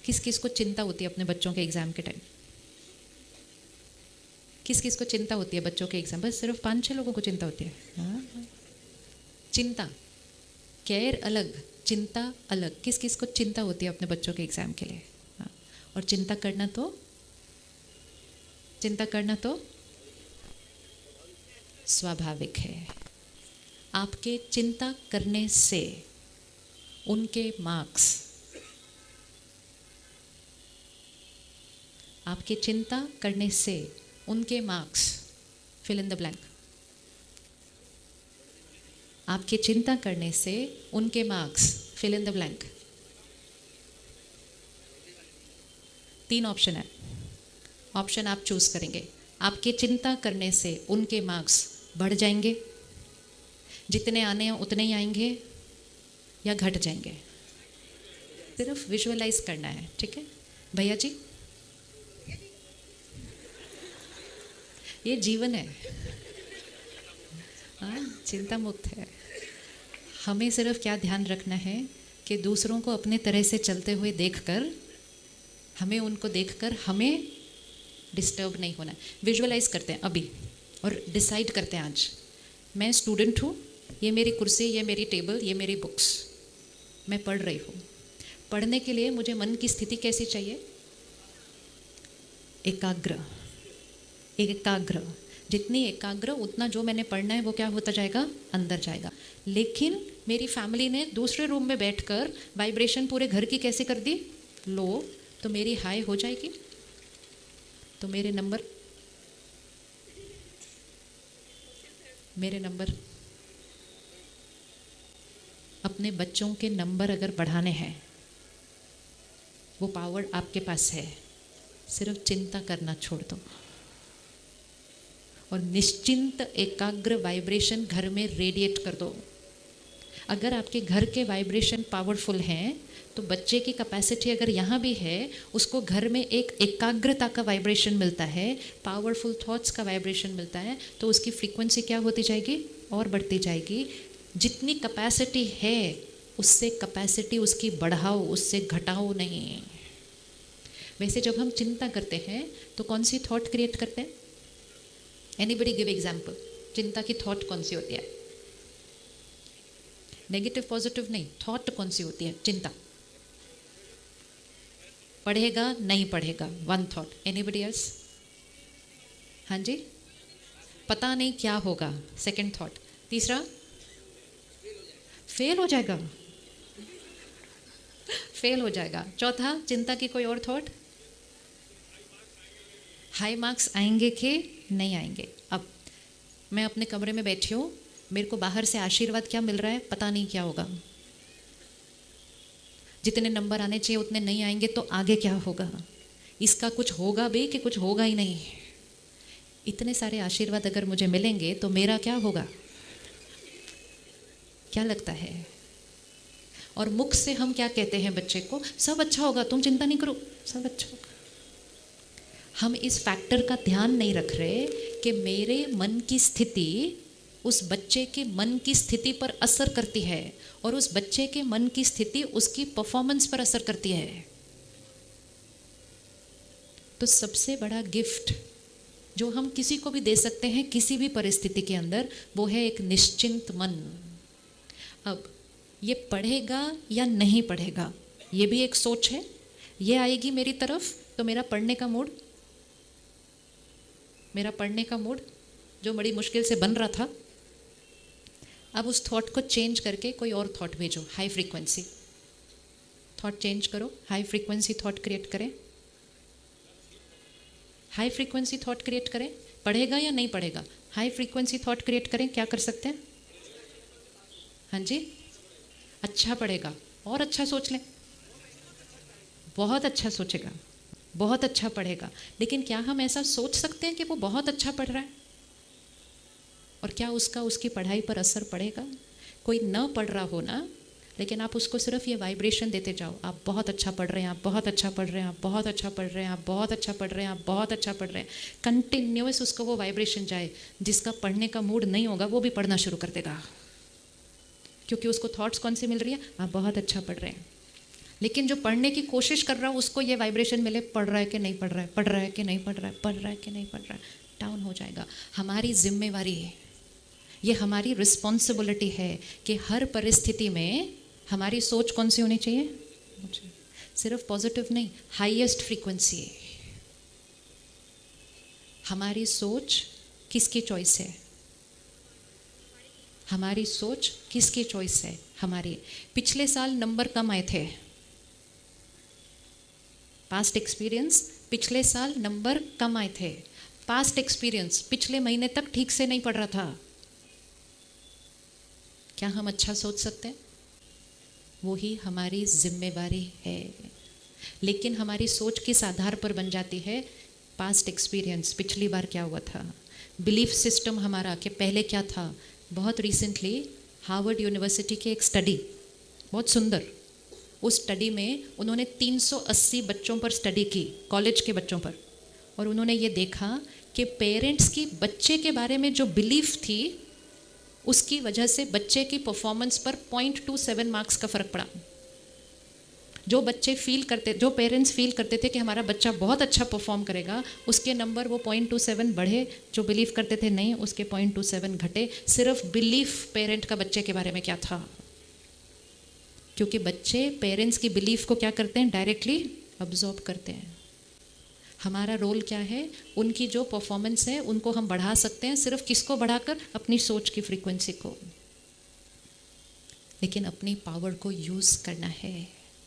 किस किस को चिंता होती है अपने बच्चों के एग्ज़ाम के टाइम? किस किस को चिंता होती है बच्चों के एग्ज़ाम? बस सिर्फ 5-6 लोगों को चिंता होती है। हाँ, चिंता, केयर अलग, चिंता अलग। किस किस को चिंता होती है अपने बच्चों के एग्ज़ाम के लिए? हाँ, और चिंता करना तो स्वाभाविक है। आपके चिंता करने से उनके मार्क्स, आपके चिंता करने से उनके marks, fill in the blank. आपके चिंता करने से उनके marks, fill in the blank. 3 option है, ऑप्शन आप चूज करेंगे। आपके चिंता करने से उनके मार्क्स बढ़ जाएंगे, जितने आने हैं उतने ही आएंगे, या घट जाएंगे। सिर्फ विजुअलाइज करना है, ठीक है भैया जी? ये जीवन है, हाँ, चिंता मुक्त है। हमें सिर्फ क्या ध्यान रखना है कि दूसरों को अपने तरह से चलते हुए देखकर, हमें उनको देखकर हमें डिस्टर्ब नहीं होना है। विजुअलाइज करते हैं अभी और डिसाइड करते हैं आज, मैं स्टूडेंट हूँ, ये मेरी कुर्सी, ये मेरी टेबल, ये मेरी बुक्स, मैं पढ़ रही हूँ। पढ़ने के लिए मुझे मन की स्थिति कैसी चाहिए? एकाग्र। एकाग्र, जितनी एकाग्र उतना जो मैंने पढ़ना है वो क्या होता जाएगा? अंदर जाएगा। लेकिन मेरी फैमिली ने दूसरे रूम में बैठकर वाइब्रेशन पूरे घर की कैसे कर दी? लो, तो मेरी हाई हो जाएगी, तो मेरे नंबर अपने बच्चों के नंबर अगर बढ़ाने हैं, वो पावर आपके पास है, सिर्फ चिंता करना छोड़ दो और निश्चिंत एकाग्र वाइब्रेशन घर में रेडिएट कर दो। अगर आपके घर के वाइब्रेशन पावरफुल हैं तो बच्चे की कैपेसिटी अगर यहाँ भी है, उसको घर में एक एकाग्रता का वाइब्रेशन मिलता है, पावरफुल थॉट्स का वाइब्रेशन मिलता है, तो उसकी फ्रीक्वेंसी क्या होती जाएगी? और बढ़ती जाएगी। जितनी कैपेसिटी है उससे कैपेसिटी उसकी बढ़ाओ, उससे घटाओ नहीं। वैसे जब हम चिंता करते हैं तो कौन सी थॉट क्रिएट करते हैं? Anybody give example. चिंता की थॉट कौन सी होती है? नेगेटिव पॉजिटिव नहीं, थॉट कौन सी होती है? चिंता। पढ़ेगा नहीं पढ़ेगा, वन थॉट। Anybody else? हाँ जी, पता नहीं क्या होगा, सेकंड थॉट। तीसरा, फेल हो जाएगा, फेल हो जाएगा। चौथा, चिंता की कोई और थॉट? हाई मार्क्स आएंगे कि नहीं आएंगे। अब मैं अपने कमरे में बैठी हूँ, मेरे को बाहर से आशीर्वाद क्या मिल रहा है? पता नहीं क्या होगा। जितने नंबर आने चाहिए उतने नहीं आएंगे तो आगे क्या होगा? इसका कुछ होगा भी कि कुछ होगा ही नहीं। इतने सारे आशीर्वाद अगर मुझे मिलेंगे तो मेरा क्या होगा? क्या लगता है? और मुख से हम क्या कहते हैं बच्चे को? सब अच्छा होगा, तुम चिंता नहीं करो, सब अच्छा होगा। हम इस फैक्टर का ध्यान नहीं रख रहे कि मेरे मन की स्थिति उस बच्चे के मन की स्थिति पर असर करती है और उस बच्चे के मन की स्थिति उसकी परफॉर्मेंस पर असर करती है। तो सबसे बड़ा गिफ्ट जो हम किसी को भी दे सकते हैं किसी भी परिस्थिति के अंदर, वो है एक निश्चिंत मन। अब ये पढ़ेगा या नहीं पढ़ेगा, ये भी एक सोच है। ये आएगी मेरी तरफ तो मेरा पढ़ने का मूड जो बड़ी मुश्किल से बन रहा था, अब उस थॉट को चेंज करके कोई और थॉट भेजो, हाई फ्रीक्वेंसी थॉट चेंज करो, हाई फ्रीक्वेंसी थॉट क्रिएट करें, हाई फ्रीक्वेंसी थॉट क्रिएट करें। पढ़ेगा या नहीं पढ़ेगा, हाई फ्रीक्वेंसी थॉट क्रिएट करें। क्या कर सकते हैं? हाँ जी, अच्छा पढ़ेगा, और अच्छा सोच लें, बहुत अच्छा सोचेगा, बहुत अच्छा पढ़ेगा। लेकिन क्या हम ऐसा सोच सकते हैं कि वो बहुत अच्छा पढ़ रहा है और क्या उसका उसकी पढ़ाई पर असर पड़ेगा? कोई न पढ़ रहा हो ना, लेकिन आप उसको सिर्फ ये वाइब्रेशन देते जाओ, आप बहुत अच्छा पढ़ रहे हैं, आप बहुत अच्छा पढ़ रहे हैं, आप बहुत अच्छा पढ़ रहे हैं, आप बहुत अच्छा पढ़ रहे हैं, आप बहुत अच्छा पढ़ रहे हैं। कंटिन्यूअस उसको वो वाइब्रेशन जाए। जिसका पढ़ने का मूड नहीं होगा वो भी पढ़ना शुरू कर देगा, क्योंकि उसको थॉट्स कौन सी मिल रही है? आप बहुत अच्छा पढ़ रहे हैं। लेकिन जो पढ़ने की कोशिश कर रहा है उसको ये वाइब्रेशन मिले, पढ़ रहा है कि नहीं पढ़ रहा है, पढ़ रहा है कि नहीं पढ़ रहा है, पढ़ रहा है कि नहीं पढ़ रहा है, डाउन हो जाएगा। हमारी जिम्मेवारी है, ये हमारी रिस्पॉन्सिबिलिटी है कि हर परिस्थिति में हमारी सोच कौन सी होनी चाहिए, सिर्फ पॉजिटिव नहीं, हाईएस्ट फ्रीक्वेंसी। हमारी सोच किसकी चॉइस है? हमारी सोच किसकी चॉइस है? हमारी। पिछले साल नंबर कम आए थे, पास्ट एक्सपीरियंस, पिछले साल नंबर कम आए थे। पास्ट एक्सपीरियंस, पिछले महीने तक ठीक से नहीं पढ़ रहा था। क्या हम अच्छा सोच सकते हैं? वो ही हमारी जिम्मेवारी है। लेकिन हमारी सोच किस आधार पर बन जाती है? पास्ट एक्सपीरियंस, पिछली बार क्या हुआ था, बिलीफ सिस्टम हमारा कि पहले क्या था। बहुत रिसेंटली हार्वर्ड यूनिवर्सिटी की एक स्टडी, बहुत सुंदर, उस स्टडी में उन्होंने 380 बच्चों पर स्टडी की, कॉलेज के बच्चों पर, और उन्होंने ये देखा कि पेरेंट्स की बच्चे के बारे में जो बिलीफ थी उसकी वजह से बच्चे की परफॉर्मेंस पर 0.27 मार्क्स का फ़र्क पड़ा। जो बच्चे फील करते, जो पेरेंट्स फील करते थे कि हमारा बच्चा बहुत अच्छा परफॉर्म करेगा, उसके नंबर वो 0.27 बढ़े। जो बिलीव करते थे नहीं, उसके 0.27 घटे। सिर्फ बिलीफ पेरेंट का बच्चे के बारे में क्या था, क्योंकि बच्चे पेरेंट्स की बिलीफ को क्या करते हैं, डायरेक्टली अब्जॉर्ब करते हैं। हमारा रोल क्या है? उनकी जो परफॉर्मेंस है उनको हम बढ़ा सकते हैं, सिर्फ किसको बढ़ाकर? अपनी सोच की फ्रीक्वेंसी को। लेकिन अपनी पावर को यूज़ करना है।